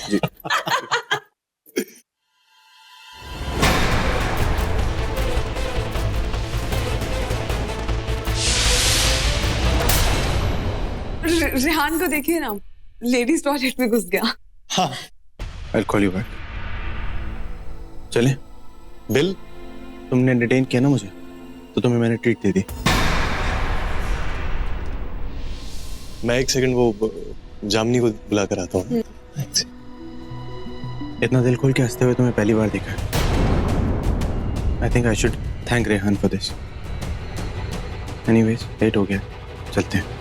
जी। रेहान को देखिए ना, लेडीज टॉयलेट में घुस गया। हाँ, I'll call you back. चले, बिल, तुमने डिटेन किया ना मुझे, तो तुम्हें मैंने ट्रीट दे दी। मैं 1 सेकंड वो जामनी को बुला कर आता हूँ। इतना दिल खोल के हंसते हुए तुम्हें पहली बार देखा है। I think I should thank Rehan for this. Anyways, late हो गया, चलते हैं।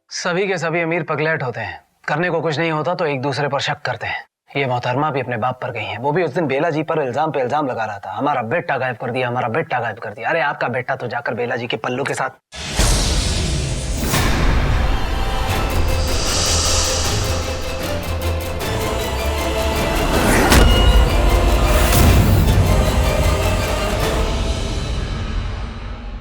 सभी के सभी अमीर पगलेट होते हैं, करने को कुछ नहीं होता तो एक दूसरे पर शक करते हैं। ये मोहतरमा भी अपने बाप पर गई हैं, वो भी उस दिन बेला जी पर इल्जाम पे इल्जाम लगा रहा था, हमारा बेटा गायब कर दिया, हमारा बेटा गायब कर दिया। अरे आपका बेटा तो जाकर बेला जी के पल्लू के साथ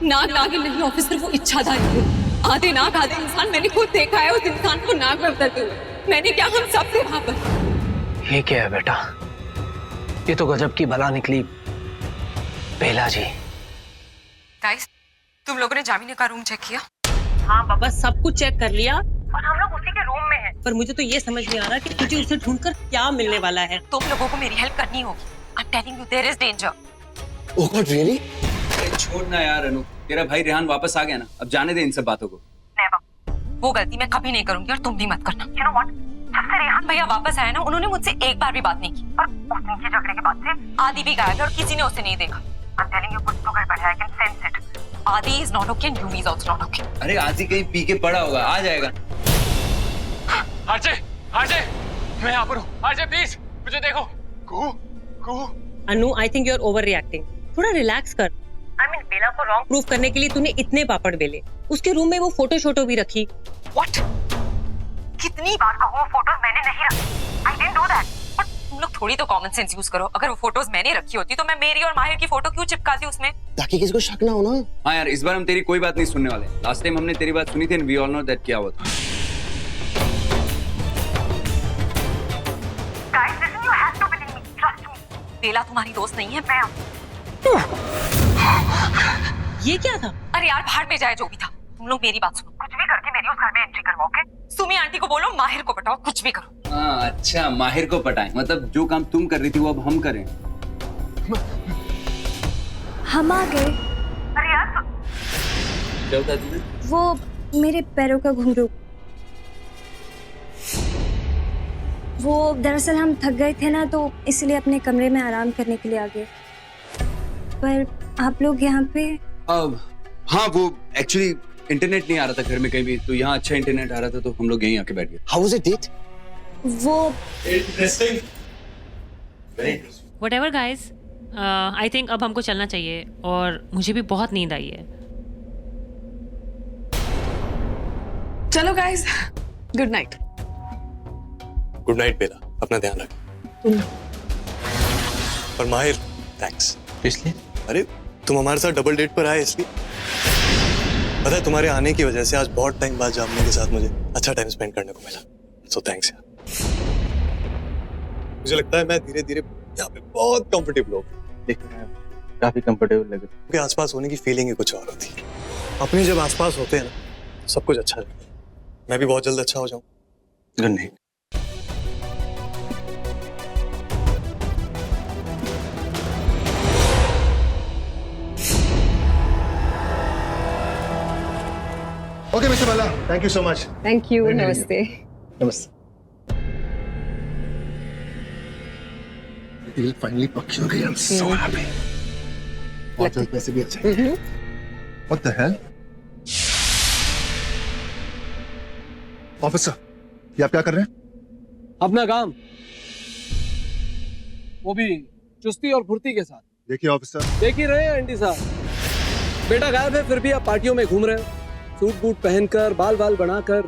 नाग नागिन नहीं ऑफिसर, वो इच्छाधारी है। आधे नाग आधे इंसान, मैंने खुद देखा है उस इंसान को नाग में बदलते हुए। मैंने क्या, हम सब थे वहां पर। ये क्या है बेटा, ये तो गजब की बला निकली। बेला जी, गाइस, तुम लोगों ने जामिनी का रूम चेक किया? हाँ बाबा, सब कुछ चेक कर लिया और हम लोग उसी के रूम में हैं। पर मुझे तो ये समझ नहीं आ रहा कि तुझे उसे ढूंढकर क्या मिलने वाला है। तुम लोगों को मेरी हेल्प करनी होगी। I am telling you, there is danger. Oh God, really? छोड़ ना यार अनु, तेरा भाई रेहान वापस आ गया ना, अब जाने दे इन सब बातों को। वो गलती मैं कभी नहीं करूंगी और तुम भी मत करना। You know what? जब से रेहान भैया वापस आया ना, उन्होंने मुझसे एक बार भी बात नहीं की। और उस दिन के झगड़े के बाद से आदि भी गायब है और किसी ने उसे नहीं देखा। I'm telling you, कुछ तो गड़बड़ है, I can sense it. आदि is not okay and Yuvi is also not okay. अरे आदि कहीं पी के पड़ा होगा, आ जाएगा। आरजे, आरजे, मैं यहाँ पर हूँ। आरजे प्लीज, मुझे देखो। Kuhu. Anu, I think you are over reacting. थोड़ा रिलैक्स कर। आई मीन, बेला को रॉन्ग प्रूफ करने के लिए तूने इतने पापड़ बेले, उसके रूम में वो फोटो शोटो भी रखी। What? कितनी बार कहूँ, वो फोटोज मैंने नहीं रखी। I didn't do that. और तुम लोग थोड़ी तो कॉमन सेंस यूज करो। अगर वो फोटोज मैंने रखी होती तो मैं मेरी और माहिर की फोटो क्यों चिपकाती उसमें? ताकि किसी को शक ना हो ना। हाँ यार, इस बार हम तेरी कोई बात नहीं सुनने वाले। लास्ट टाइम हमने तेरी बात सुनी थी, वी ऑल नो दैट क्या हुआ था। Guys, listen, you have to believe me. Trust me. बेला तुम्हारी दोस्त नहीं है, मैं हूँ। ये क्या था? अरे यार, बाहर में जाए जो भी था, तुम लोग मेरी बात सुनो। कुछ भी करके मेरी उस घर में एंट्री करवाओ, ओके? सुमी आंटी को बोलो माहिर को पटाओ, कुछ भी करो। हाँ अच्छा, माहिर को पटाएं, मतलब जो काम तुम कर रही थी वो अब हम करें। हम आ गए। अरे यार क्या होता है तुझे? वो मेरे पैरों का घुंघरू। वो दरअसल हम थक गए थे ना, तो इसलिए अपने कमरे में आराम करने के लिए आ गए। पर आप लोग यहाँ पे? हाँ, वो एक्चुअली इंटरनेट नहीं आ रहा था घर में कहीं भी, तो यहाँ अच्छा इंटरनेट आ रहा था तो हम लोग यहीं आके बैठ गए। How was it, date? वो Interesting. Whatever guys, I think अब हमको चलना चाहिए और मुझे भी बहुत नींद आई है। चलो guys, good night. Good night Bela, अपना ध्यान रख। और माहिर, थैंक्स। इसलिए? अरे तुम हमारे साथ डबल डेट पर आए इसलिए। पता है, तुम्हारे आने की वजह से आज बहुत टाइम बाद जामनी के साथ मुझे अच्छा टाइम स्पेंड करने को मिला। सो थैंक्स यार। मुझे लगता है मैं धीरे धीरे यहाँ पे बहुत कंफर्टेबल हो गया। काफी कंफर्टेबल लगे। क्योंकि आसपास होने की फीलिंग ही कुछ और होती है। अपने जब आसपास होते हैं ना, सब कुछ अच्छा लगता है। मैं भी बहुत जल्द अच्छा हो जाऊँ। Good night. Okay, Mr. Balla, thank you so much. Thank you, नमस्ते। नमस्ते। Deal finally पक्की हो गई. I'm so happy. बहुत जल्द पैसे भी अच्छे हैं. What the hell? Officer, ये आप क्या कर रहे हैं? अपना काम, वो भी चुस्ती और फुर्ती के साथ। देखिए ऑफिसर, देख ही रहे हैं आंटी साहब, बेटा गायब है फिर भी आप पार्टियों में घूम रहे हो, सूट बूट पहनकर, बाल बाल बनाकर।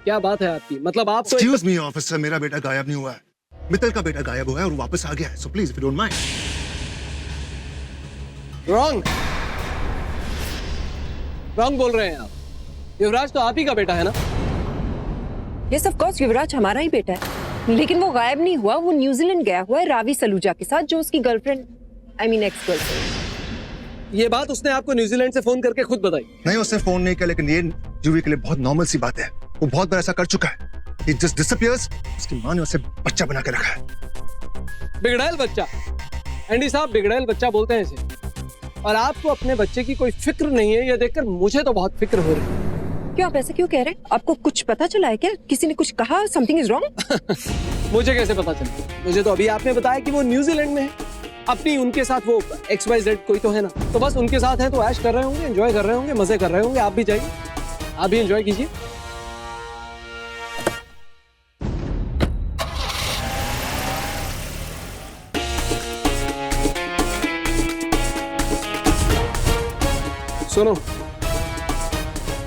क्या बात है आपकी? मतलब आप तो Excuse me ऑफिसर, मेरा बेटा गायब नहीं हुआ है. मित्तल का बेटा गायब हुआ है और वापस आ गया है. So please, if you don't mind. Wrong. Wrong बोल रहे हैं आप। युवराज तो आप ही का बेटा है ना? यस ऑफ कोर्स, युवराज हमारा ही बेटा है, लेकिन वो गायब नहीं हुआ। वो न्यूजीलैंड गया हुआ है रावी सलूजा के साथ, जो उसकी girlfriend, I mean ex girlfriend. ये बात उसने आपको न्यूजीलैंड से फोन करके खुद बताई? नहीं, उसने फोन नहीं किया, लेकिन ये जूही के लिए बहुत नॉर्मल सी बात है। वो बहुत बार ऐसा कर चुका है। He just disappears. उसकी माँ ने उसे बच्चा बना के रखा है। बिगड़ैल बच्चा? एंडी साहब, बिगड़ैल बच्चा बोलते हैं इसे। और आपको अपने बच्चे की कोई फिक्र नहीं है, ये देखकर मुझे तो बहुत फिक्र हो रही है। क्यों आप ऐसे क्यों कह रहे हैं? आपको कुछ पता चला है क्या? किसी ने कुछ कहा? Something is wrong? मुझे कैसे पता चला? मुझे तो अभी आपने बताया कि वो न्यूजीलैंड में है, अपनी उनके साथ वो XYZ कोई तो है ना, तो बस उनके साथ है तो ऐश कर रहे होंगे, एंजॉय कर रहे होंगे, मजे कर रहे होंगे। आप भी जाइए, आप भी एंजॉय कीजिए। सुनो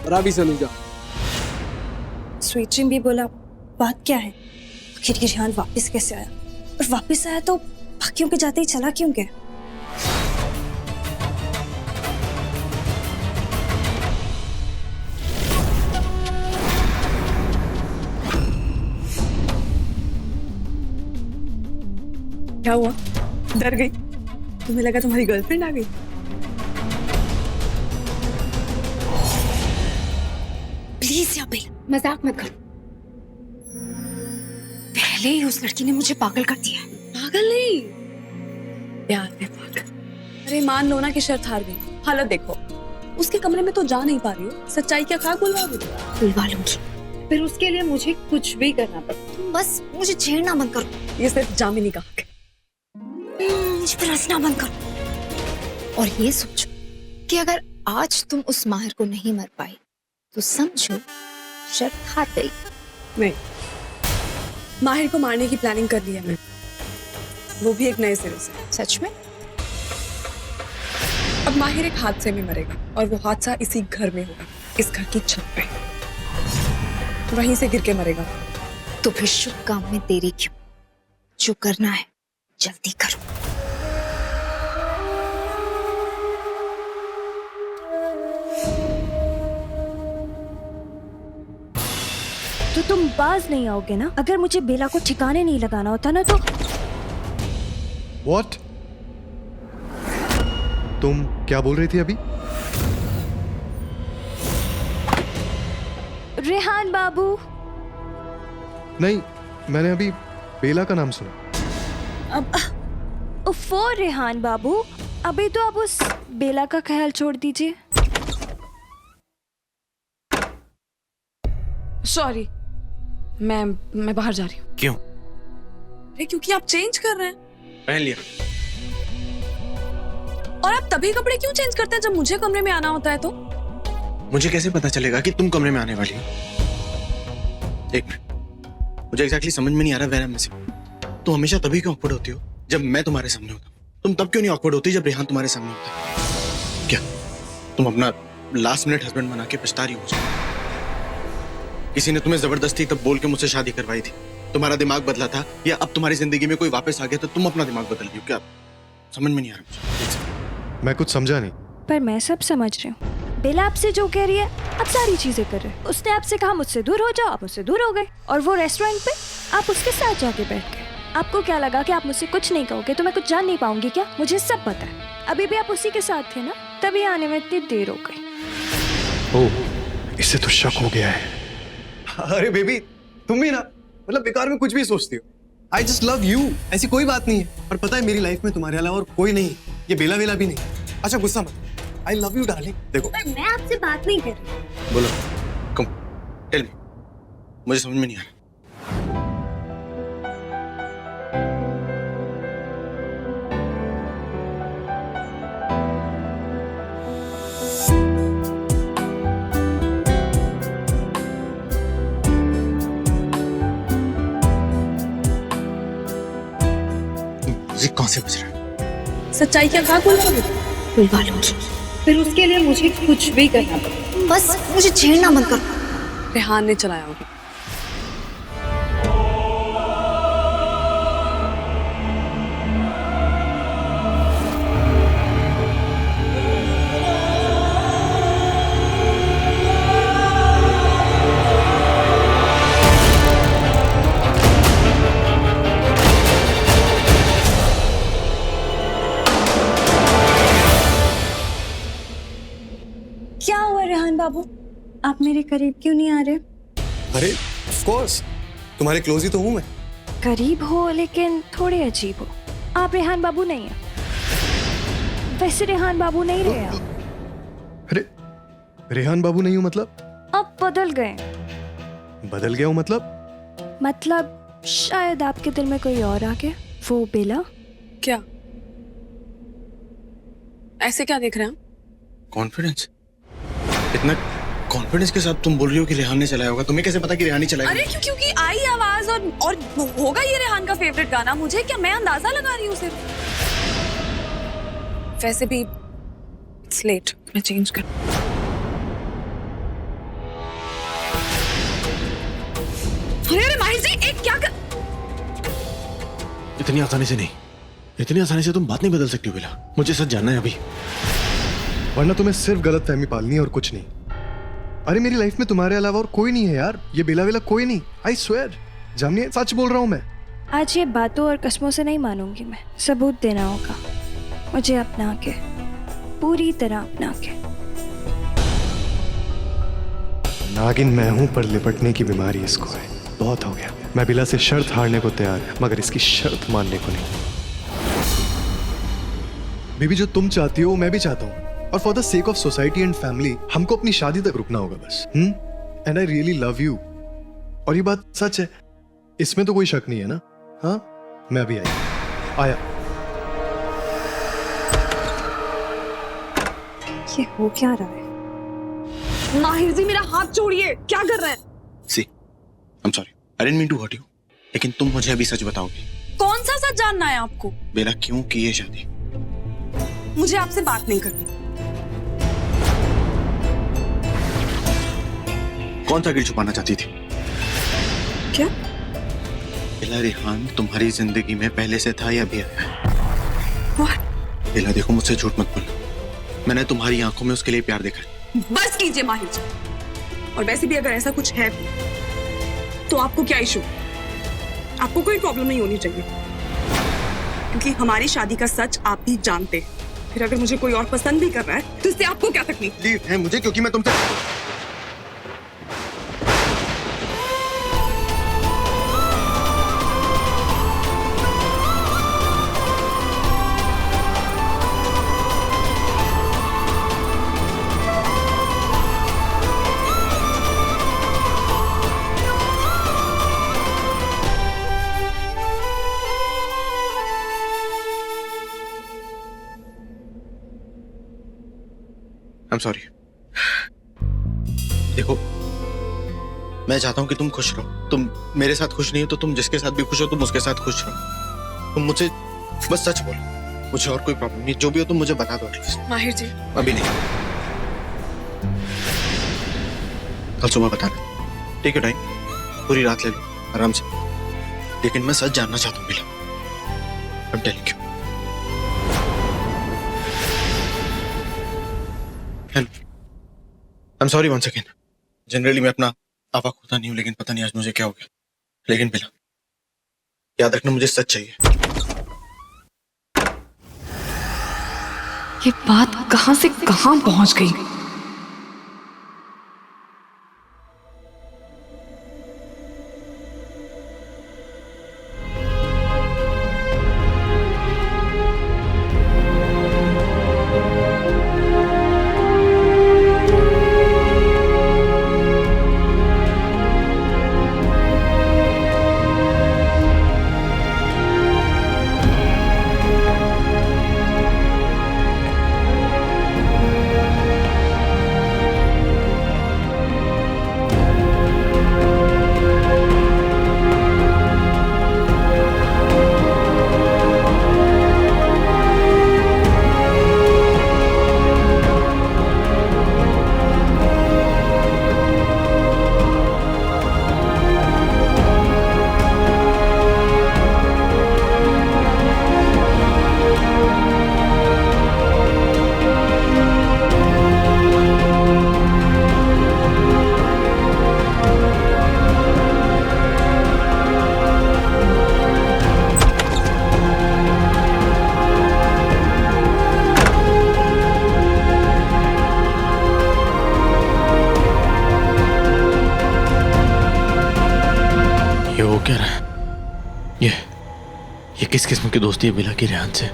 रावी सलूजा, स्वीट ड्रीम भी बोला, बात क्या है? आखिर ये रिहान वापस कैसे आया? और वापस आया तो बाकियों के जाते ही चला क्यों गया? क्या हुआ? डर गई? तुम्हें लगा तुम्हारी गर्लफ्रेंड आ गई? प्लीज या बेला, मजाक मत करो। पहले ही उस लड़की ने मुझे पागल कर दिया। पागल नहीं, प्यार में पागल। अरे मान लो ना कि शर्त हार गई। हालत देखो, उसके कमरे में तो जा नहीं पा रही हो, सच्चाई क्या खाक बुलवा लूंगी। फिर उसके लिए मुझे कुछ भी करना पड़ता। तुम बस मुझे छेड़ना बंद करो। ये सिर्फ जामिनी का हक है। मुझे पर हंसना बंद करो और ये सोचो कि अगर आज तुम उस माहिर को नहीं मर पाई तो समझो शर्त हार गई। नहीं, माहिर को मारने की प्लानिंग कर ली है मैंने, वो भी एक नए सिरे से। सच में? अब माहिर एक हादसे में मरेगा और वो हादसा इसी घर में होगा, इस घर की छत पे, वहीं से गिर के मरेगा। तो फिर शुभ काम में देरी क्यों? जो करना है जल्दी करो। तो तुम बाज नहीं आओगे ना? अगर मुझे बेला को ठिकाने नहीं लगाना होता ना तो। What? तुम क्या बोल रही थी अभी? रेहान बाबू। नहीं, मैंने अभी बेला का नाम सुना। अब उफ़ो रेहान बाबू, अभी तो आप उस बेला का ख्याल छोड़ दीजिए। सॉरी, मैं बाहर जा रही हूँ। क्यों? अरे क्योंकि आप चेंज कर रहे हैं। पहन लिया। और आप तभी कपड़े क्यों चेंज करते हैं जब मुझे कमरे में आना होता है तो? मुझे कैसे पता चलेगा कि तुम कमरे में आने वाली हो? एक मिनट, मुझे एग्जैक्टली समझ में नहीं आ रहा वेरा में से। तुम हमेशा तभी क्यों ऑकवर्ड होती हो जब मैं तुम्हारे सामने होता हूँ? तुम तब क्यों नहीं ऑकवर्ड होती जब रेहान तुम्हारे सामने होता है? क्या तुम अपना लास्ट मिनट हस्बैंड बना के पछता रही हो? किसी ने तुम्हें जबरदस्ती तब बोल के मुझसे शादी करवाई थी, तुम्हारा दिमाग बदला था, या अब तुम्हारी जिंदगी में कोई वापस आ गया तो तुम अपना दिमाग बदल रही हो? क्या समझ में नहीं आ रहा? मैं कुछ समझा नहीं। पर मैं सब समझ रही हूँ। बेला आपसे जो कह रही है, आप सारी चीजें कर रहे हैं। उसने आपसे कहा मुझसे दूर हो जाओ, आप मुझसे दूर हो गए। और वो रेस्टोरेंट पे आप उसके साथ जाके बैठ गए। आपको क्या लगा कि आप मुझसे कुछ नहीं कहोगे तो मैं कुछ जान नहीं पाऊंगी क्या? मुझे सब पता है। अभी भी आप उसी के साथ थे ना, तभी आने में इतनी देर हो गई। ओह, इससे तो शक हो गया है। अरे बेबी, तुम भी ना मतलब बेकार में कुछ भी सोचती हो। आई जस्ट लव यू, ऐसी कोई बात नहीं है। और पता है मेरी लाइफ में तुम्हारे अलावा और कोई नहीं, ये बेला वेला भी नहीं। अच्छा गुस्सा मत, आई लव यू डार्लिंग। देखो मैं आपसे बात नहीं कर रही। बोलो, कम टेल मी, मुझे समझ में नहीं आ रहा। कौन से बज रहा है? सच्चाई क्या खाक बुलवा लूंगी। फिर उसके लिए मुझे कुछ भी करना पड़ेगा। बस मुझे छेड़ना बंद करो। रेहान ने चलाया होगा। बाबू, आप मेरे करीब क्यों नहीं आ रहे? अरे ऑफ कोर्स, तुम्हारे क्लोज ही तो हूँ मैं। करीब हो लेकिन थोड़े अजीब हो। आप रेहान बाबू नहीं है। वैसे रेहान बाबू नहीं रहे आप। अरे रेहान बाबू नहीं हूँ मतलब? अब बदल गए। बदल गया हूँ मतलब शायद आपके दिल में कोई और आ गया। वो बेला। क्या? ऐसे क्या देख रहे हैं? कॉन्फिडेंस, इतना कॉन्फिडेंस के साथ तुम बोल रही हो कि रेहान ने चलाया होगा। तुम्हें कैसे पता कि रेहान ही चलाएगा? अरे क्योंकि आई आवाज और होगा ये रेहान का फेवरेट गाना। मुझे क्या, मैं अंदाजा लगा रही हूँ सिर्फ। वैसे भी इट्स लेट, मैं चेंज कर। अरे माहिर जी, एक क्या कर... इतनी आसानी से नहीं, इतनी आसानी से तुम बात नहीं बदल सकती हो बेला। मुझे सच जानना है अभी, वरना तुम्हें सिर्फ गलत फहमी पालनी है और कुछ नहीं। अरे मेरी लाइफ में तुम्हारे अलावा और कोई नहीं है यार। ये बेला वेला कोई नहीं। आई स्वेयर, जानिए सच बोल रहा हूँ मैं। आज ये बातों और कस्मों से नहीं मानूंगी मैं। सबूत देना होगा मुझे अपना के, पूरी तरह अपना के। नागिन मैं हूं पर लिपटने की बीमारी इसको है। बहुत हो गया। मैं बिला से शर्त हारने को तैयार है, मगर इसकी शर्त मानने को नहीं। बीबी, जो तुम चाहती हो मैं भी चाहता हूँ, और for the sake of society and family हमको अपनी शादी तक रुकना होगा बस। And I really love you, और ये बात सच है, इसमें तो कोई शक नहीं है ना? हाँ, मैं अभी आया। ये हो क्या रहा है? माहिर जी, मेरा हाथ छोड़िए। क्या कर रहे हैं? See, I am sorry, I didn't mean to hurt you, लेकिन तुम मुझे अभी सच बताओगी। कौन सा सच जानना है आपको? बेला, क्यों की ये शादी? मुझे आपसे बात नहीं करनी। कौन सा गिल छुपाना चाहती थी? क्या? बेला, रेहान तुम्हारी जिंदगी में पहले से था या अभी आया है? What? बेला देखो, मुझसे झूठ मत बोलो। मैंने तुम्हारी आंखों में उसके लिए प्यार देखा। बस कीजिए माहिर जी। और वैसे भी अगर ऐसा कुछ है तो आपको क्या इशू? आपको कोई प्रॉब्लम नहीं होनी चाहिए, क्योंकि हमारी शादी का सच आप भी जानते हैं। फिर अगर मुझे कोई और पसंद भी कर रहा है तो इससे आपको क्या तकलीफ? तकलीफ है मुझे क्योंकि मैं तुमसे I'm sorry. देखो, मैं चाहता हूं कि तुम खुश रहो। तुम मेरे साथ खुश नहीं हो तो तुम जिसके साथ भी खुश हो तुम उसके साथ खुश रहो। तुम मुझे बस सच बोलो, मुझे और कोई प्रॉब्लम नहीं। जो भी हो तुम मुझे बता दो एटलीस्ट। माहिर जी, अभी नहीं, कल सुबह बताना। टेक योर टाइम, पूरी रात ले लो आराम से, लेकिन मैं सच जानना चाहता हूँ बेला। I'm telling you. I'm sorry once again. Generally मैं अपना आपा खोता नहीं हूँ, लेकिन पता नहीं आज मुझे क्या हो गया। लेकिन बेला, याद रखना मुझे सच चाहिए। ये बात कहां से कहां पहुंच गई? किस किस्म की दोस्ती है बेला की रेहान से?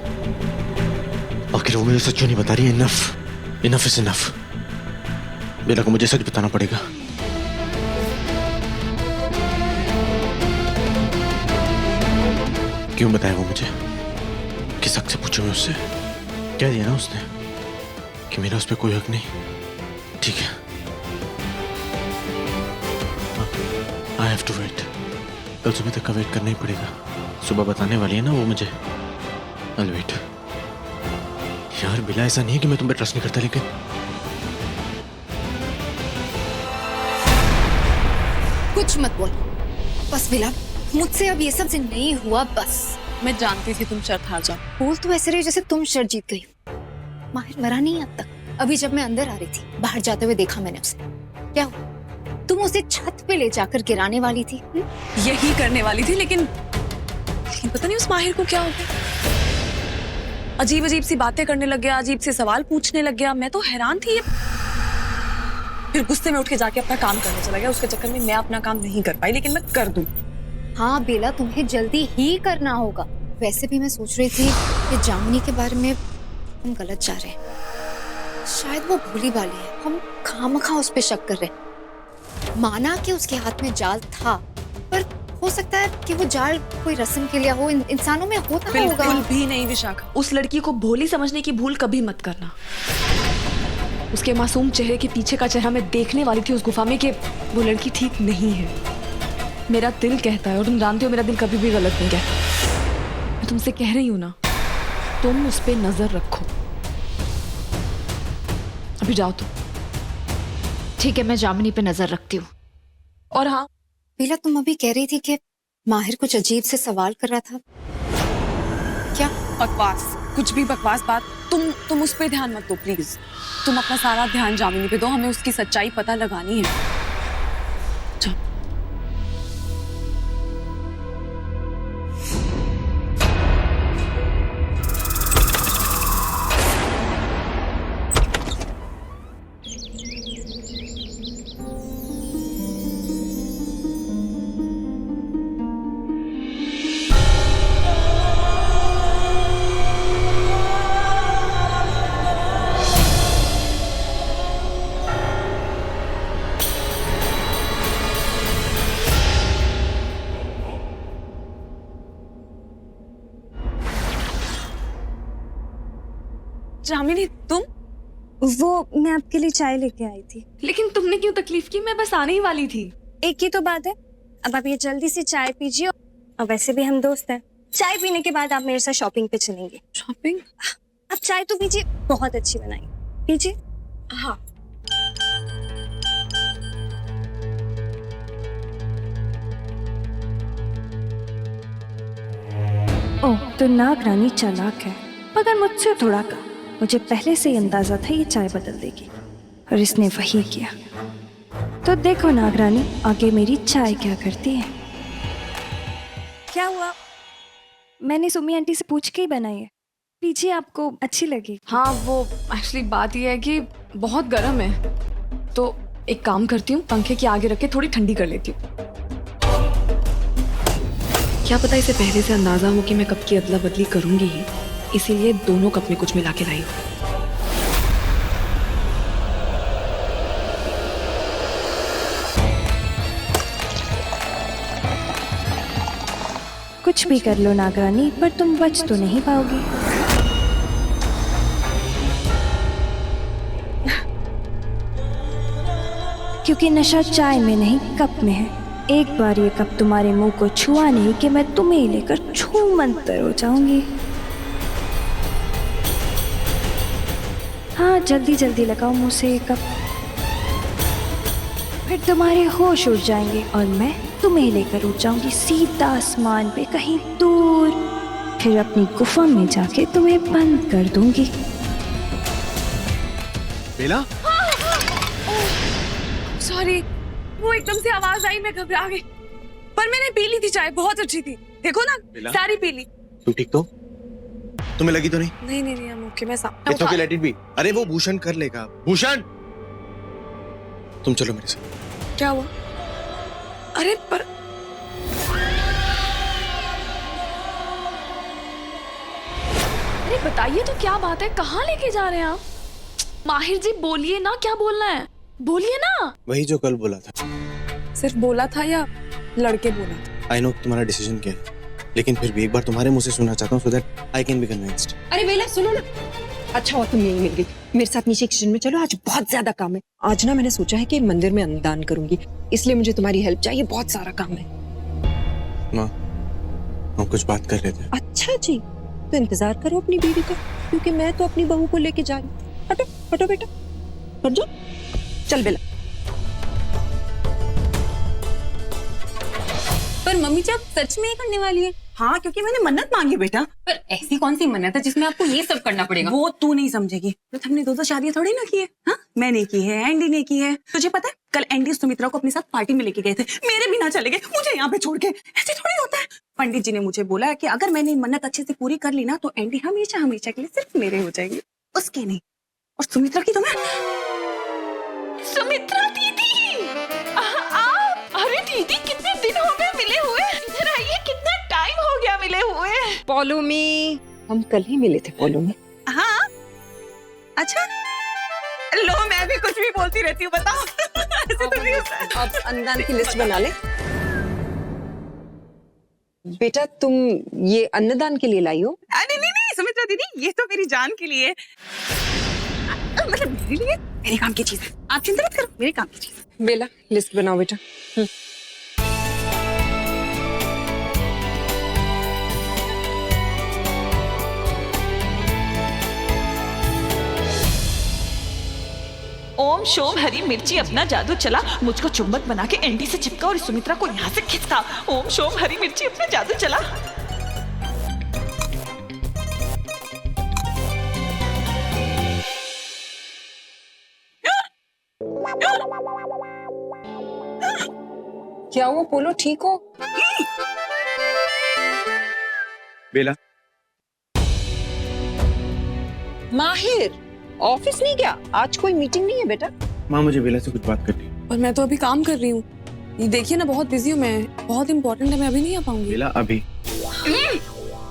आखिर वो मुझे सच क्यों नहीं बता रही? Enough enough is enough. Bela को मुझे सच बताना पड़ेगा। क्यों बताया वो मुझे? किस हक से पूछूं मैं उससे? कह दिया ना उसने कि मेरा उस पर कोई हक नहीं। ठीक है, आई हैव टू वेट। कल सुबह तक का वेट करना ही पड़ेगा। सुबह बताने वाली है ना वो मुझे। I'll wait। यार बिला, ऐसा नहीं है कि मैं तुम पे ट्रस्ट नहीं करता, लेकिन कुछ मत बोल बस बिला, मुझसे अब ये सब से नहीं हुआ बस। मैं जानती थी तुम शर्त हार जाओ। बोल तो ऐसे रही जैसे तुम शर्त जीत गई। माहिर मरा नहीं अब तक। अभी जब मैं अंदर आ रही थी, बाहर जाते हुए देखा मैंने उसे। क्या हुआ? तुम उसे छत पे ले जाकर गिराने वाली थी। यही करने वाली थी, लेकिन पता नहीं उस माहिर को क्या हो गया। अजीब अजीब सी बातें करने लग गया, अजीब से सवाल पूछने लग गया। मैं तो हैरान थी। फिर गुस्से में उठ के जाके अपना काम करने चला गया। उसके चक्कर में मैं अपना काम नहीं कर पाई, लेकिन मैं कर दूं। हाँ बेला, तुम्हें जल्दी ही करना होगा। वैसे भी मैं सोच रही थी कि जामुनी के बारे में हम गलत जा रहे हैं। शायद वो भोली भाली है, हम खामखा उस पे शक कर रहे हैं। माना कि उसके हाथ में जाल था, पर हो सकता है कि वो जाल कोई रस्म के लिए हो। इंसानों में होता होगा। बिल्कुल भी नहीं विशाखा। उस लड़की को भोली समझने की भूल कभी मत करना। उसके मासूम चेहरे के पीछे का चेहरा मैं देखने वाली थी उस गुफा में कि वो लड़की ठीक नहीं है। मेरा दिल कहता है, और तुम जानते हो मेरा दिल कभी भी गलत नहीं कहता। मैं तुमसे कह रही हूँ ना, तुम उस पे नजर रखो। अभी जाओ तुम। ठीक है, मैं जामुनी पे नजर रखती हूँ। और हाँ बेला, तुम अभी कह रही थी कि माहिर कुछ अजीब से सवाल कर रहा था। क्या? बकवास, कुछ भी बकवास बात। तुम उस पे ध्यान मत दो प्लीज। तुम अपना सारा ध्यान जामुनी पे दो। हमें उसकी सच्चाई पता लगानी है। जाओ। जामिनी, तुम? वो मैं आपके लिए चाय लेके आई थी। लेकिन तुमने क्यों तकलीफ की? मैं बस आने ही वाली थी। एक ही तो बात है। अब आप ये जल्दी से चाय पीजिए, और वैसे भी हम दोस्त हैं। चाय पीने के बाद आप मेरे साथ शॉपिंग पे चलेंगे। शॉपिंग? आप चाय तो पीजिए, बहुत अच्छी बनाई। पीजिए। हाँ। ओह, तो नाग रानी चालाक है, मगर मुझसे थोड़ा कम। मुझे पहले से ही अंदाजा था ये चाय बदल देगी, और इसने वही किया। तो देखो नागरानी, आगे मेरी चाय क्या करती है। क्या हुआ? मैंने सुमी आंटी से पूछ के ही बनाई है। पीछे आपको अच्छी लगी। हाँ, वो एक्चुअली बात यह है कि बहुत गर्म है, तो एक काम करती हूँ, पंखे के आगे रख के थोड़ी ठंडी कर लेती हूँ। क्या पता इसे पहले से अंदाजा हो कि मैं कब की अदला बदली करूंगी ही, इसीलिए दोनों कप में कुछ मिला के लाई। कुछ भी कर लो नागरानी, पर तुम बच तो नहीं पाओगी। क्योंकि नशा चाय में नहीं, कप में है। एक बार ये कप तुम्हारे मुंह को छुआ नहीं कि मैं तुम्हें लेकर छू मंतर हो जाऊंगी। हाँ, जल्दी जल्दी लगाओ मुंह से ये कप, फिर तुम्हारे होश उड़ जाएंगे और मैं तुम्हें लेकर उड़ जाऊंगी सीधा आसमान पे कहीं दूर। फिर अपनी गुफा में जाके तुम्हें बंद कर दूंगी। बेला? सॉरी, वो एकदम से आवाज आई, मैं घबरा गई। पर मैंने पी ली थी चाय, बहुत अच्छी थी। देखो ना, सारी पी ली। तुम ठीक तो? तुम्हें लगी तो नहीं? नहीं नहीं नहीं, ओके, मैं It's okay, let it be। अरे वो भूषण कर लेगा। भूषण, तुम चलो मेरे साथ। क्या हुआ? अरे पर बताइए तो क्या बात है, कहाँ लेके जा रहे हैं आप? माहिर जी बोलिए ना, क्या बोलना है, बोलिए ना। वही जो कल बोला था। सिर्फ बोला था या लड़के बोला था? आई नो तुम्हारा डिसीजन क्या है, लेकिन फिर भी एक बार तुम्हारे मुंह से सुनना चाहता हूँ, so that I can be convinced. अरे बेला सुनो ना, अच्छा हुआ तुम यहीं मिल गई। मेरे साथ नीचे किचन में चलो, आज बहुत ज्यादा काम है। आज ना मैंने सोचा है कि मंदिर में अन्नदान करूंगी, इसलिए मुझे तुम्हारी हेल्प चाहिए, बहुत सारा काम है। माँ, हम कुछ बात कर रहे थे। अच्छा जी, तो इंतजार करो अपनी बीवी का, क्योंकि मैं तो अपनी बहू को लेके जा रही हूँ। हटो हटो बेटा, हट जाओ। चल बेला। पर मम्मी जी आप सच में ये करने वाली है? हाँ, क्योंकि मैंने मन्नत मांगी बेटा। पर ऐसी कौन सी मन्नत है जिसमें आपको ये सब करना पड़ेगा? वो तू नहीं समझेगी। तो हमने दो शादियां थोड़ी ना की है। हाँ, मैंने की है, एंडी ने की है। तुझे पता है कल एंडी सुमित्रा को अपने साथ पार्टी में लेके गए थे, मेरे बिना चले गए, मुझे यहाँ पे छोड़ के। ऐसे थोड़ी होता है। पंडित जी ने मुझे बोला कि अगर मैंने मन्नत अच्छे से पूरी कर ली ना तो एंडी हमेशा हमेशा के लिए सिर्फ मेरे हो जाएंगे, उसके नहीं। और सुमित्रा की तो मैं सुमित्रा दीदी, आप, अरे दीदी कितने दिन हो गए मिले हुए, इधर आइए, कितना टाइम हो गया मिले हुए। पोलो में हम कल ही मिले थे, पोलो में। हाँ, अच्छा लो, मैं भी कुछ भी बोलती रहती हूँ, बताओ। ऐसे तो नहीं होता है। अब अन्नदान की लिस्ट बना ले। बेटा तुम ये अन्नदान के लिए लाई हो? नहीं नहीं नहीं सुमित्रा दीदी, ये तो मेरी जान के लिए, मतलब मेरे लिए, मेरे काम की चीज है। आप चिंता मत करो, मेरे काम की चीज। बेला लिस्ट बनाओ बेटा। ओम शोम हरी मिर्ची अपना जादू चला, मुझको चुंबक बना के एंडी से चिपका और सुमित्रा को यहाँ से खिसका। ओम शोम हरी मिर्ची अपना जादू चला। क्या हुआ पोलो, ठीक हो? बेला, माहिर ऑफिस नहीं गया? आज कोई मीटिंग नहीं है बेटा? माँ मुझे बेला से कुछ बात करनी है। और मैं तो अभी काम कर रही हूँ, ये देखिए ना, बहुत बिजी हूँ मैं, बहुत इंपॉर्टेंट है, मैं अभी नहीं आ पाऊंगी। बेला अभी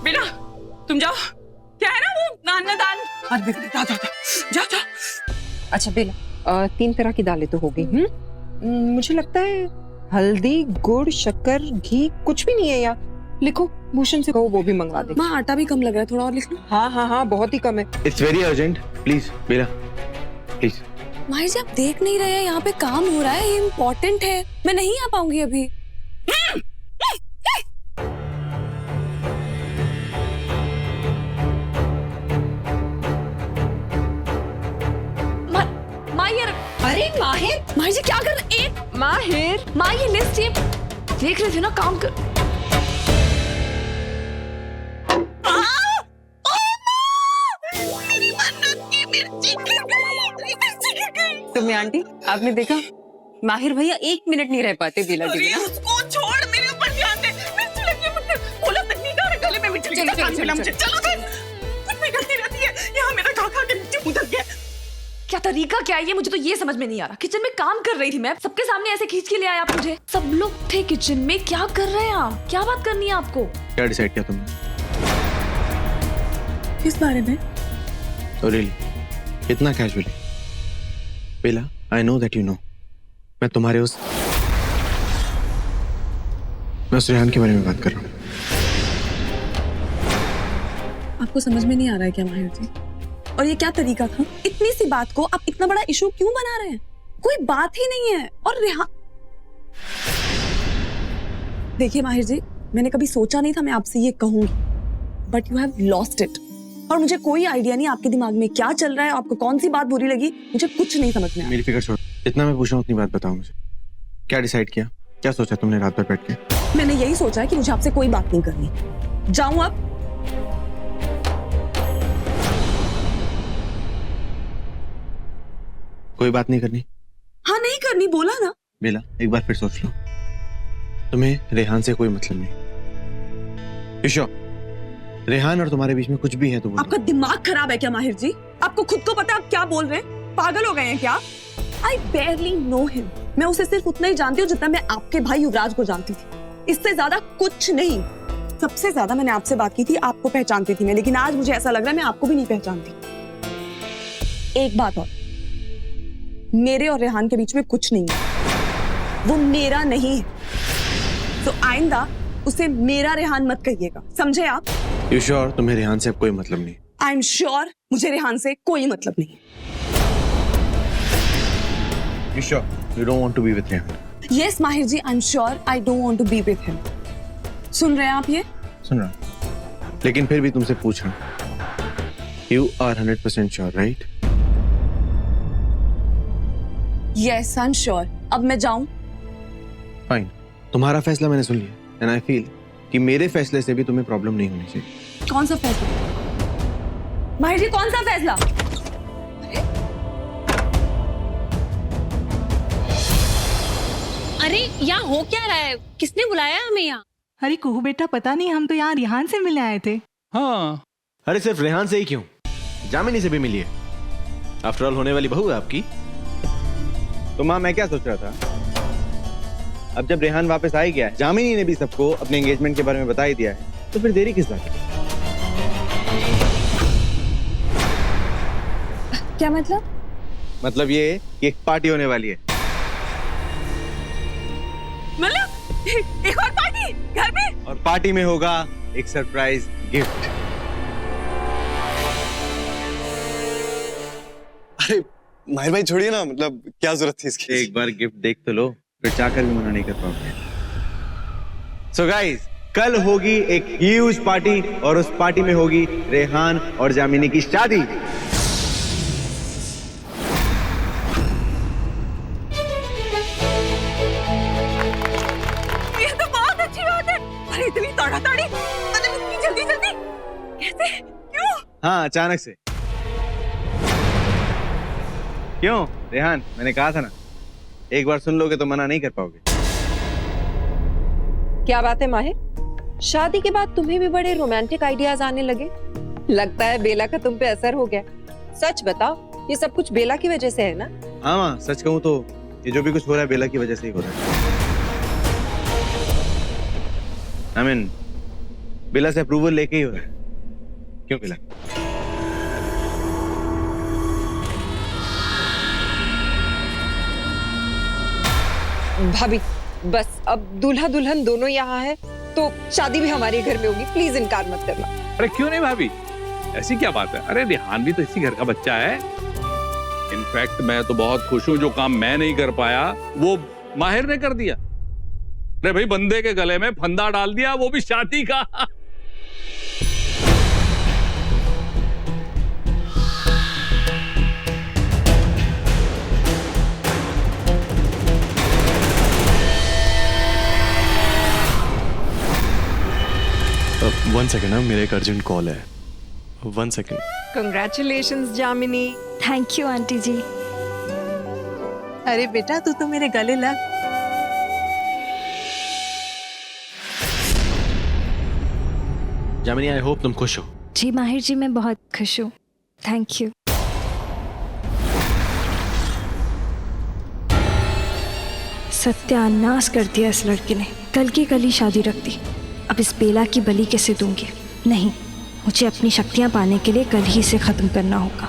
बेटा तुम जाओ, क्या है ना वो अन्नदान, जाओ जाओ जाओ जाओ। अच्छा बेला, 3 तरह की दालें तो हो गई। मुझे लगता है हल्दी, गुड़, शक्कर, घी कुछ भी नहीं है यार। लिखो, भूषण से कहो वो भी मंगवा दे। माँ आटा भी कम लग रहा है, थोड़ा और लिख लो। हाँ हाँ हाँ, बहुत ही कम है। It's very urgent, please Bela please. Mahir ji आप देख नहीं रहे हैं, यहाँ पे काम हो रहा है, ये इम्पोर्टेंट है, मैं नहीं आ पाऊंगी अभी। माहिर, अरे माहिर, माहिर जी क्या कर रहे हैं? माहिर, माँ ये लिस्ट ये देख रहे थे ना, काम कर। तुम्हें आंटी आपने देखा, माहिर भैया 1 मिनट नहीं रह पाते बेला जी बिना। उसको छोड़, मेरे ऊपर ध्यान दे। मिर्च लगी है मुझे, बोला तक नहीं था, गले में मिर्च लगी है। चलो कुछ भी करती रहती है, यहाँ मेरा खा खा के मिर्च मुंह ढक गया। क्या तरीका क्या है ये, मुझे तो ये समझ में नहीं आ रहा। किचन में काम कर रही थी मैं, सबके सामने ऐसे खींच के ले आया आप मुझे। सब लोग थे किचन में, क्या कर रहे हैं आप? क्या बात करनी है आपको? क्या डिसाइड किया तुमने? किस बारे में? तो रियली इतना casually? Bella, I know that you know, मैं तुम्हारे उस रेहान के बारे में बात कर रहा हूँ। आपको समझ में नहीं आ रहा है क्या माहिर जी? और ये क्या तरीका था? इतनी सी बात को आप इतना बड़ा इशू क्यों बना रहे हैं? कोई बात ही नहीं है। और देखिए माहिर जी, मैंने कभी सोचा नहीं था मैं आपसे ये कहूंगी, but you have lost it. और मुझे कोई आइडिया नहीं आपके दिमाग में क्या चल रहा है, आपको कौन सी बात बुरी लगी, मुझे कुछ नहीं समझ में आया। मेरी फिक्र छोड़, इतना मैं पूछ रहा हूँ उतनी बात बताओ मुझे। क्या डिसाइड किया, क्या सोचा तुमने रात भर बैठ के? मैंने यही सोचा है कि मुझे आपसे कोई बात नहीं करनी। जाऊं अब? कोई बात नहीं करनी? हाँ नहीं करनी, बोला ना। बेला एक बार फिर सोच लो, तुम्हें रेहान से कोई मतलब नहीं। ईशो, रेहान और तुम्हारे बीच में कुछ भी है तो बोलो। आपका दिमाग खराब है क्या माहिर जी? आपको खुद को पता है आप क्या बोल रहे हैं? पागल हो गए हैं क्या? I barely know him. मैं उसे सिर्फ उतना ही जानती हूँ जितना मैं आपके भाई युवराज को जानती थी, इससे ज्यादा कुछ नहीं। सबसे ज्यादा मैंने आपसे बात की थी, आपको पहचानती थी मैं, लेकिन आज मुझे ऐसा लग रहा है मैं आपको भी नहीं पहचानती। एक बात और, मेरे और रेहान के बीच में कुछ नहीं है, वो मेरा नहीं है, तो आइंदा उसे मेरा रेहान मत कहिएगा, समझे आप? यू श्योर तुम्हें रेहान से अब कोई मतलब नहीं? आई एम श्योर मुझे रेहान से कोई मतलब नहीं। You sure you don't want to be with Rehan? Yes Mahir ji, I am sure I don't want to be with him. सुन रहे हैं आप ये? सुन रहा, लेकिन फिर भी तुमसे पूछ रहा हूं, you are 100% sure, right? Yes I am sure. अब मैं जाऊं? फाइन, तुम्हारा फैसला मैंने सुन लिया एंड आई फील कि मेरे फैसले से भी तुम्हें प्रॉब्लम नहीं होनी चाहिए। कौन सा फैसला माहिर जी, कौन सा फैसला? अरे यहाँ हो क्या रहा है? किसने बुलाया हमें यहाँ? अरे कुहू बेटा, पता नहीं, हम तो यहाँ रेहान से मिलने आए थे। हाँ। अरे सिर्फ रेहान से ही क्यों, जामिनी से भी मिलिए, आफ्टर ऑल होने वाली बहू है आपकी। तो माँ, मैं क्या सोच रहा था, अब जब रेहान वापस आ ही गया है, जामिनी ने भी सबको अपने एंगेजमेंट के बारे में बता ही दिया है, तो फिर देरी किस बात की? क्या मतलब? मतलब ये कि एक पार्टी होने वाली है। मतलब एक और पार्टी घर में? और पार्टी में होगा एक सरप्राइज गिफ्ट। अरे माहिर भाई छोड़िए ना, मतलब क्या जरूरत थी इसकी? एक बार गिफ्ट देख तो लो, फिर चाहकर भी मना नहीं कर पाओगे। सो गाइस, कल होगी एक ह्यूज पार्टी और उस पार्टी में होगी रेहान और जामिनी की शादी। ये तो बहुत अच्छी बात है। अरे इतनी ताड़ाताड़ी, अरे इतनी जल्दी जल्दी कैसे, क्यों? हाँ, अचानक से। क्यों रेहान, मैंने कहा था ना, एक बार सुन लोगे तो मना नहीं कर पाओगे। क्या बात है माहिर, शादी के बाद तुम्हें भी बड़े रोमांटिक आइडियाज आने लगे। लगता है बेला का तुम पे असर हो गया। सच बताओ, ये सब कुछ बेला की वजह से है ना? हाँ माँ, सच कहूँ तो ये जो भी कुछ हो रहा है बेला की वजह से ही हो रहा है। I mean, बेला से अप्रूवल लेके ही हो रहा है। क्यों बेला? भाभी बस, अब दूल्हा दुल्हन दोनों यहाँ है तो शादी भी हमारे घर में होगी, प्लीज इनकार मत करना। अरे क्यों नहीं भाभी, ऐसी क्या बात है? अरे रेहान भी तो इसी घर का बच्चा है। इनफैक्ट मैं तो बहुत खुश हूँ, जो काम मैं नहीं कर पाया वो माहिर ने कर दिया। अरे भाई, बंदे के गले में फंदा डाल दिया, वो भी शादी का। वन सेकेंड ना, मेरा एक अर्जेंट कॉल है। 1 second. Congratulations Jamini. Thank you aunty ji. अरे बेटा, तू तो मेरे गले लग। जामिनी, आई होप तुम खुश हो। जी माहिर जी, मैं बहुत खुश हूँ, थैंक यू। सत्यानाश कर दिया इस लड़के ने, कल की कल ही शादी रख दी। अब इस बेला की बलि कैसे दूंगी? नहीं, मुझे अपनी शक्तियां पाने के लिए कल ही इसे खत्म करना होगा।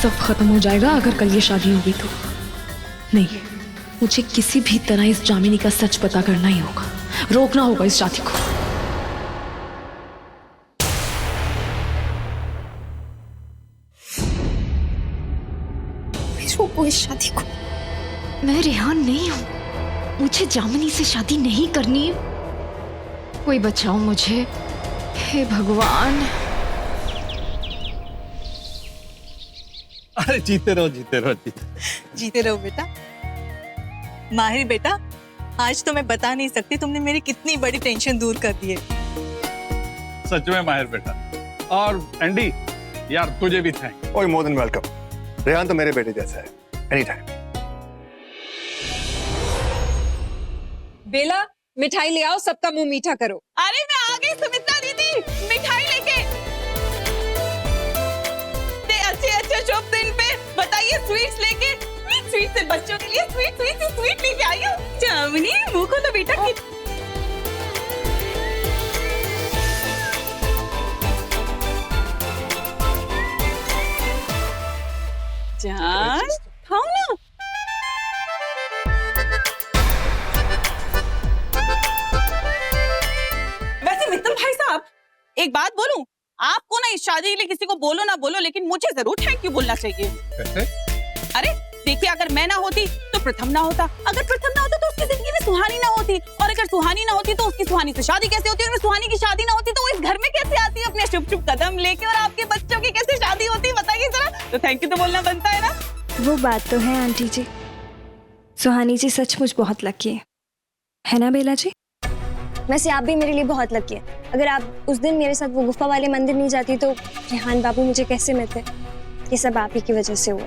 सब खत्म हो जाएगा अगर कल ये शादी होगी तो। नहीं, मुझे किसी भी तरह इस जामिनी का सच पता करना ही होगा, रोकना होगा इस शादी को। रोको इस शादी को। मैं रेहान नहीं हूं, मुझे जामिनी से शादी नहीं करनी। कोई बचाओ मुझे, हे भगवान। अरे जीते रहो, जीते रहो, जीते रहो बेटा। माहिर बेटा, आज तो मैं बता नहीं सकती तुमने मेरी कितनी बड़ी टेंशन दूर कर दी है। सच में माहिर बेटा। और एंडी यार, तुझे भी थैंक। ओए, मोर देन वेलकम। रेहान तो मेरे बेटे जैसा है, एनी टाइम। बेला, मिठाई ले आओ, सबका मुंह मीठा करो। अरे मैं आ गई सुमित्रा दीदी, मिठाई लेके। स्वीट्स लेके स्वीट से बच्चों के लिए स्वीट लेके आई हूँ। जामुनी मुंह को तो बेटा जान खाओ ना। वैसे मित्तल भाई साहब एक बात बोलूं, आपको ना इस शादी के लिए किसी को बोलो ना बोलो, लेकिन मुझे जरूर थैंक यू बोलना चाहिए। अरे देखिए, अगर मैं ना होती तो प्रथम ना होता, अगर प्रथम ना होता तो उसकी जिंदगी में सुहानी ना होती, और अगर सुहानी ना होती तो उसकी सुहानी से शादी कैसे होती, और अगर सुहानी की शादी ना होती तो वो इस घर में कैसे आती अपने शुभ शुभ कदम लेके, और आपके बच्चों की कैसे शादी होती, बताइए जरा। तो थैंक यू तो बोलना बनता है ना। वो बात तो है आंटी जी, सुहानी जी सचमुच बहुत लकी है ना बेला जी? वैसे आप भी मेरे लिए बहुत लकी है। अगर आप उस दिन मेरे साथ वो गुफा वाले मंदिर नहीं जाती तो रेहान बाबू मुझे कैसे मिलते? ये सब आप ही की वजह से हुआ।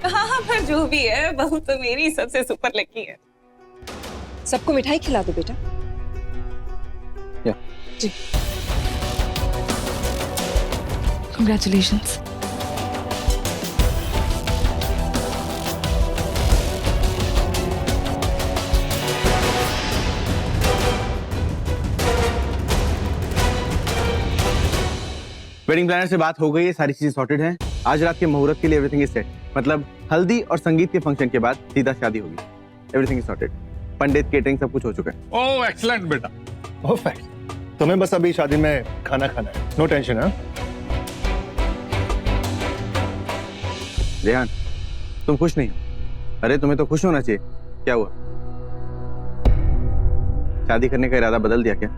हाँ, पर जो भी है, बहू तो मेरी सबसे सुपर लकी है। सबको मिठाई खिला दो बेटा। जी Congratulations. वेडिंग प्लानर से बात हो गई है, सारी चीजें सॉर्टेड हैं। आज रात के मुहूर्त के लिए एवरीथिंग इज सेट, मतलब हल्दी और संगीत के फंक्शन के बाद सीधा शादी होगी। Everything is sorted, Pandit catering सब कुछ हो चुका है। ओह एक्सीलेंट बेटा, परफेक्ट। तुम्हें बस अभी शादी में खाना खाना है, नो टेंशन। हाँ रेहान, तुम खुश नहीं हो? अरे तुम्हें तो खुश होना चाहिए। क्या हुआ, शादी करने का इरादा बदल दिया क्या?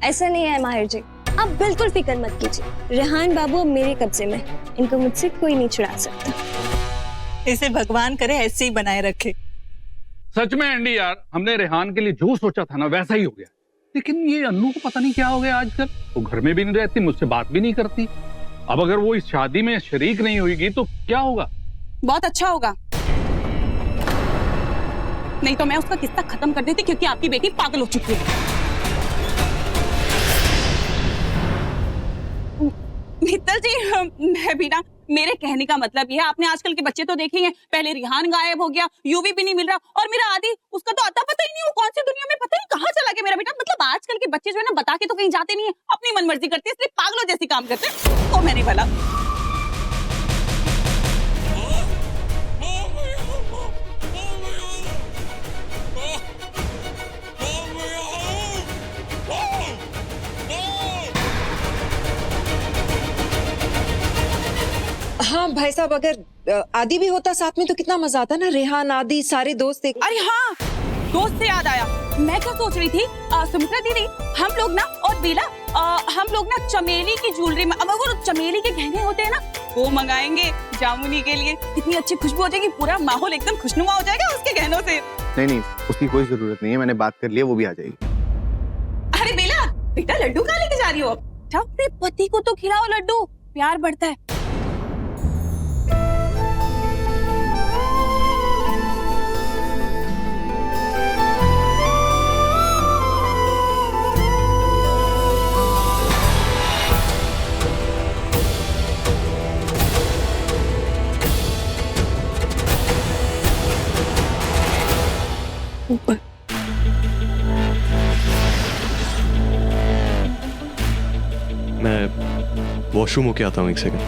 ऐसा नहीं है माहिर जी, आप बिल्कुल फिक्र मत कीजिए। रेहान बाबू अब मेरे कब्जे में, इनको मुझसे कोई नहीं छुड़ा सकता। इसे भगवान करे ऐसे ही बनाए रखे। सच में एंडी यार, हमने रेहान के लिए जो सोचा था ना वैसा ही हो गया। लेकिन ये अन्नू को पता नहीं क्या हो गया आजकल, वो घर में भी नहीं रहती, मुझसे बात भी नहीं करती। अब अगर वो इस शादी में शरीक नहीं होगी तो क्या होगा? बहुत अच्छा होगा, नहीं तो मैं उसका किस्सा खत्म कर देती, क्योंकि आपकी बेटी पागल हो चुकी है। मित्तल जी, मैं भी ना, मेरे कहने का मतलब ये है, आपने आजकल के बच्चे तो देखे हैं, पहले रिहान गायब हो गया, यूवी भी नहीं मिल रहा, और मेरा आदि, उसका तो आता पता ही नहीं, वो कौन सी दुनिया में पता नहीं कहाँ चला गया मेरा बेटा। मतलब आजकल के बच्चे जो है ना, बता के तो कहीं जाते नहीं है, अपनी मनमर्जी करते हैं, इसलिए पागलों जैसी काम करते हैं। तो मैंने बोला हाँ भाई साहब, अगर आदि भी होता साथ में तो कितना मजा आता ना, रेहान आदि सारे दोस्त एक। अरे हाँ, दोस्त से याद आया, मैं क्या सोच रही थी, सुमित्रा दीदी, हम लोग ना, और बेला, हम लोग ना चमेली की ज्वेलरी में, अब वो चमेली के गहने होते हैं ना, वो मंगाएंगे जामुनी के लिए। कितनी अच्छी खुशबू हो जाएगी, पूरा माहौल एकदम खुशनुमा हो जाएगा उसके गहनों से। नहीं, उसकी कोई जरूरत नहीं है, मैंने बात कर लिया, वो भी आ जाएगी। अरे बेला बेटा, लड्डू कहाँ लेके जा रही हो? अपने पति को तो खिलाओ लड्डू, प्यार बढ़ता है। मैं वॉशरूम होके आता हूँ, एक सेकंड।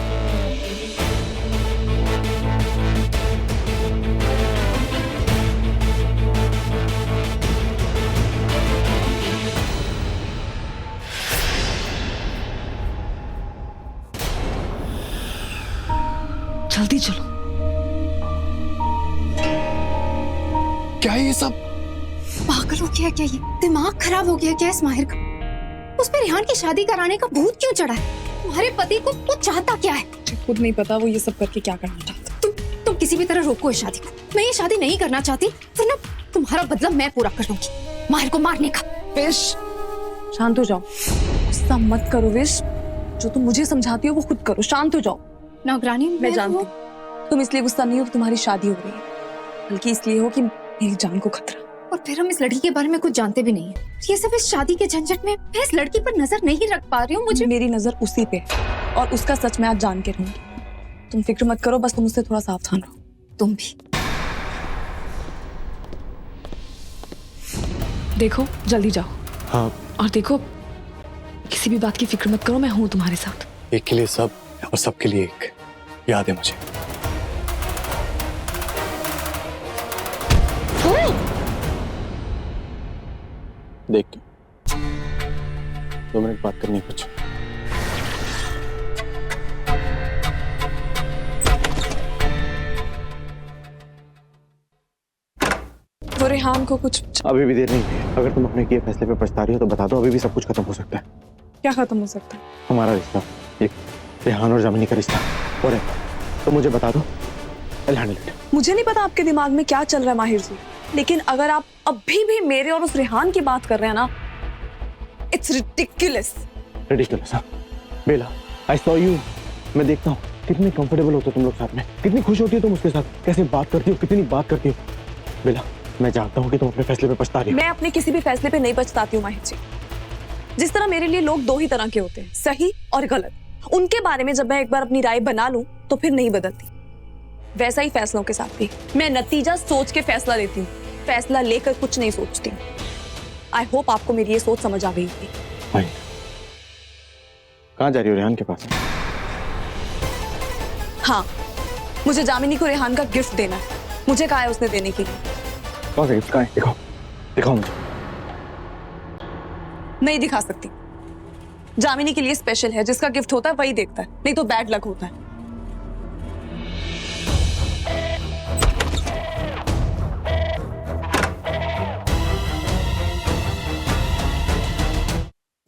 जल्दी चलो। क्या ये सब? पागल हो गया क्या? ये दिमाग खराब हो गया क्या इस माहिर का? उस पे रेहान की शादी कराने का भूत क्यों चढ़ा है? तुम्हारे पति को वो चाहता क्या है? खुद नहीं पता वो ये सब करके क्या करना चाहता। तुम किसी भी तरह रोको इस शादी को। मैं ये शादी नहीं करना चाहती, वरना तुम्हारा बदला मैं पूरा कर लूंगी, माहिर को मारने का। विश, शांत हो जाओ, गुस्सा मत करो विश। जो तुम मुझे समझाती हो वो खुद करो, शांत हो जाओ। नौकरानी, मैं जानती हूँ तुम इसलिए गुस्सा नहीं हो कि तुम्हारी शादी हो रही है, बल्कि इसलिए हो कि मेरी जान को खतरा। और फिर हम इस लड़की के बारे में कुछ जानते भी नहीं है। ये सब इस शादी के झंझट में मैं इस लड़की पर नजर नहीं रख पा रही हूँ। मुझे मेरी नजर उसी पे, और उसका सच मैं आज जान के रहूंगी। तुम फिक्र मत करो, बस तुम उससे थोड़ा सावधान रहो, तुम भी। देखो जल्दी जाओ। हाँ। और देखो किसी भी बात की फिक्र मत करो, मैं हूं तुम्हारे साथ। एक के लिए सब और सबके लिए एक, याद है मुझे। देख के 2 मिनट बात करनी है कुछ। वो रेहान को कुछ अभी भी देर नहीं है। अगर तुम अपने किए फैसले पे पछता रही हो तो बता दो, अभी भी सब कुछ खत्म हो सकता है। क्या खत्म हो सकता है? हमारा रिश्ता, एक रेहान और जामिनी का रिश्ता। और तो मुझे बता दो, I'll handle it। मुझे नहीं पता आपके दिमाग में क्या चल रहा है माहिर जी, लेकिन अगर आप अभी भी मेरे और उस रेहान की बात कर रहे हैं ना, इट्स रिडिकुलस। रिडिकुलस? हाँ बेला, I saw you। मैं देखता हूँ कितने कंफर्टेबल होते हो तुम लोग साथ में, कितनी खुश होती हो तुम उसके साथ, कैसे बात करती हो, कितनी बात करती हो। बेला, मैं जानता हूँ कि तुम अपने फैसले पे पछता रही हो। मैं अपने किसी भी फैसले पे नहीं पछताती हूँ माहिर जी। जिस तरह मेरे लिए लोग 2 ही तरह के होते हैं, सही और गलत, उनके बारे में जब मैं एक बार अपनी राय बना लूं तो फिर नहीं बदलती। वैसा ही फैसलों के साथ भी मैं नतीजा सोच के फैसला लेती हूँ, फैसला लेकर कुछ नहीं सोचती। आई होप आपको मेरी ये सोच समझ आ गई होगी। कहाँ जा रही हो? रेहान के पास? हाँ, मुझे जामिनी को रेहान का गिफ्ट देना है। मुझे कहा है उसने देने के लिए। कौन सा गिफ्ट? कहाँ है? दिखाओ दिखाओ मुझे। नहीं दिखा सकती। जामिनी के लिए स्पेशल है, जिसका गिफ्ट होता है वही देखता है, नहीं तो बैड लक होता है।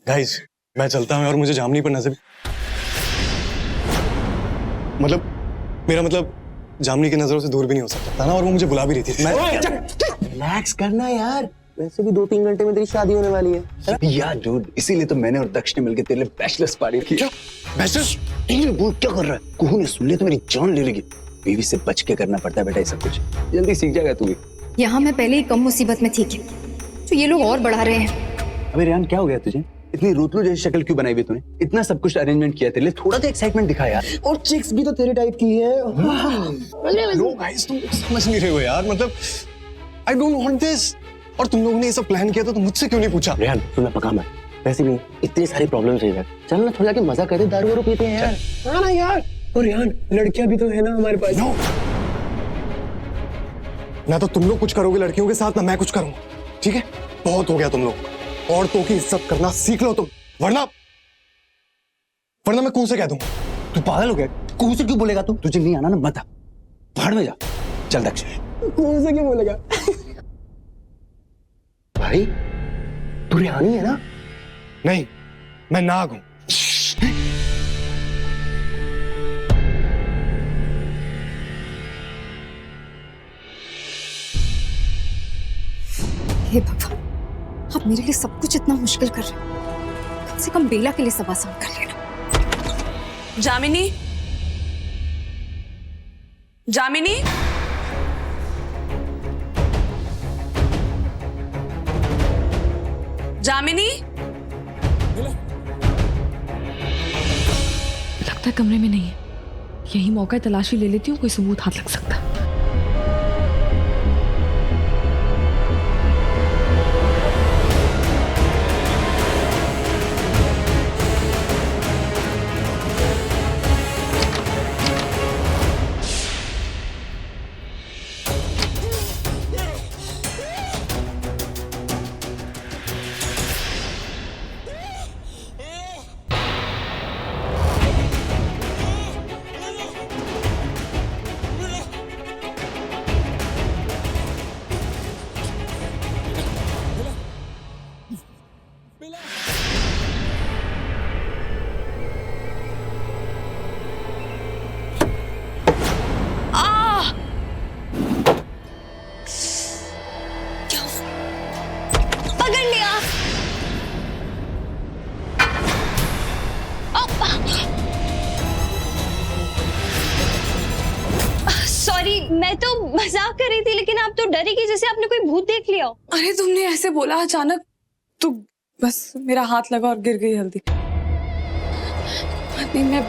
गाइस, मैं चलता हूँ और मुझे जामनी पर नजर, मतलब मेरा मतलब जामनी की नजरों से दूर भी नहीं हो सकता था ना, और वो मुझे बुला भी रही थी। रिलैक्स करना यार, वैसे भी 2-3 घंटे में तेरी शादी होने वाली है यार डूड। इसीलिए तो मैंने और दक्ष ने मिलकर तेरे लिए बैचलर्स पार्टी की। क्या बैचलर्स? बोल क्या कर रहा है? कुहू ने सुन लिया तो मेरी जान ले लेगी। बीवी से बच के करना पड़ता है बेटा ये सब कुछ, जल्दी सीख जाएगा तू भी। यहाँ मैं पहले ही कम मुसीबत में थी, तो ये लोग और बढ़ा रहे हैं। अबे रेहान क्या हो गया तुझे? इतनी रोतलू जैसी शक्ल क्यों बनाई हुई तूने? इतना सब कुछ अरेंजमेंट किया तेरे लिए, थोड़ा तो एक्साइटमेंट दिखा यार। और चिक्स भी तो तेरे टाइप की है। लो गाइस, तुम समझ नहीं रहे हो यार, मतलब आई डोंट वांट दिस। और तुम लोगों ने ये सब प्लान किया था तो मुझसे क्यों नहीं पूछा? रेहान तू ना पका मत, वैसे भी इतनी सारी प्रॉब्लम्स है यार। चल ना थोड़ा के मजा करते, दारू वारू पीते हैं यार। हाँ ना यार। और रेहान लड़कियां भी तो है ना हमारे पास। नो, ना तो तुम लोग कुछ करोगे लड़कियों के साथ, ना मैं कुछ करूंगा, ठीक है? बहुत हो गया तुम लोग। औरतों की इज्जत करना सीख लो तुम, वरना मैं कुहू से कह दूंगा। तू पागल हो गया? कुहू से क्यों बोलेगा तू? तुझे नहीं आना ना मत आ, भाड़ में जा। चल दक्ष। कुहू से क्यों बोलेगा? भाई तू रेहानी है ना? नहीं, मैं नाग हूं। हे भगवान, आप मेरे लिए सब कुछ इतना मुश्किल कर रहे हैं, कम से कम बेला के लिए सब आसान कर लेना। जामिनी, जामिनी, जामिनी। लगता है कमरे में नहीं है। यही मौका है, तलाशी ले लेती हूँ, कोई सबूत हाथ लग सकता है। सॉरी, मैं तो मजाक कर रही थी, लेकिन आप तो डरी कि जैसे आपने कोई भूत देख लिया हो। अरे तुमने ऐसे बोला अचानक तो बस मेरा हाथ लगा और गिर गई हल्दी। नहीं, मैं